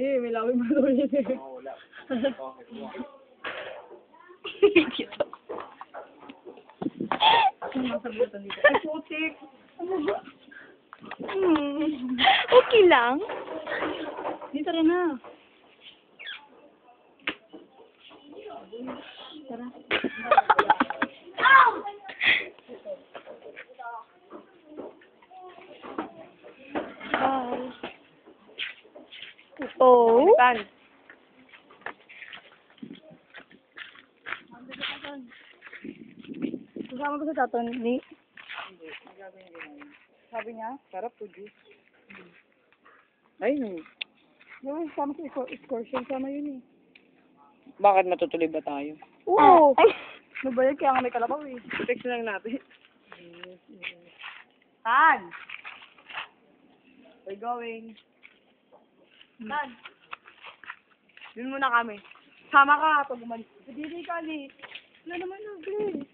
May lawin mo doon yun eh. Wala. Dito. Ano masabutan dito? Ay, putik! Okay lang. Dito rin na. Tara. Bye. Oh. Tan. Kasama ba sa taton ni? Sabi niya, sarap to juice. Ay, no. Yung sama sa excursion, sama yun eh. Bakit matutuloy ba tayo? Oo! Nabayad kaya nga may kalabaw eh. Text lang natin. Tan! We're going. Tan! Dun muna kami. Sama ka pag umalis. Hindi ka ali. Wala naman nagli.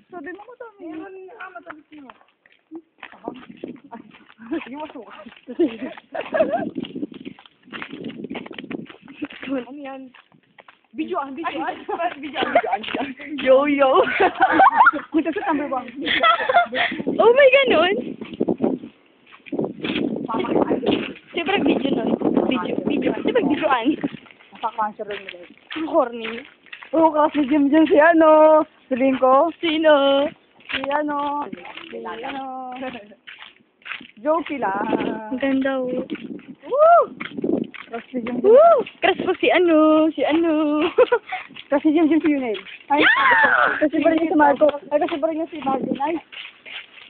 Sabi mo ko kami. Meron nga matalis mo. Sige mo suka. Ano yan? Videoan. Yo-yo. Punta sa number 1. Oh my ganun. Siyempre video nun. Video. Siyempre videoan. Nasa-cancer rin nila. Ang corny. Oo, kasi Jim si ano. Sabihin ko. Sino? Si ano. Joke lang. Ang ganda oh. Woo! Kasi Jim. Woo! Crush ko si ano. Kasi Jim si Yunel. Ay, kasi pa rin niya si Marco. Ay, kasi pa rin niya si Marco. Ay.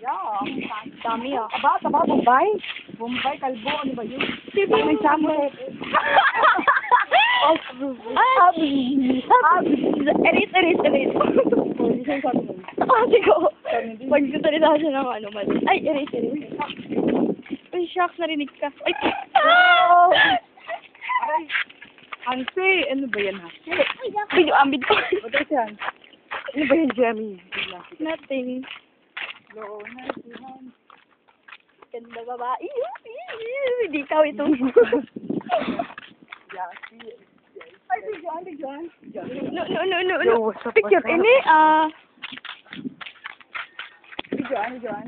Yeah. Dami ah. Aba, Bombay. Bombay, Kalbo, ano ba yun? Sino? May sample. Erase. Hindi siya sabi mo. Kasi ko. Pag sasalita siya ng ano mali. Ay, erase. Ay, shucks, narinig ka. Ay! Aray. Anse, ano ba yan ha? Video, ambid ko. What is yan? Ano ba yan, Jemmy? Nothing. Low na sihan. Ganda babae. Hindi ikaw ito. Ay, bigyan. No. Yo, what's up, Picture what's up? ini, Bigyan.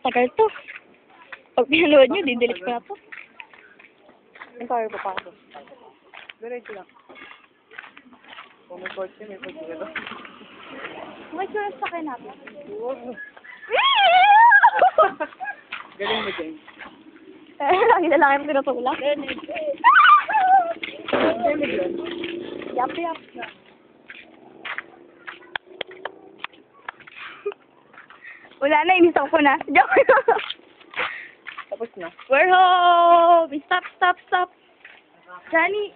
tagal to. Pag pinanood nyo, didelete ko na to. Ang tayo papasok. Diretso lang. Kung may kotse, may kotse ka doon. May churros sa kayo natin. Galing mo, James. Lagi na lang yung tinutulak. Yap. Wala na, inis ako na. Joke. Tapos na. We're home! Stop. Johnny!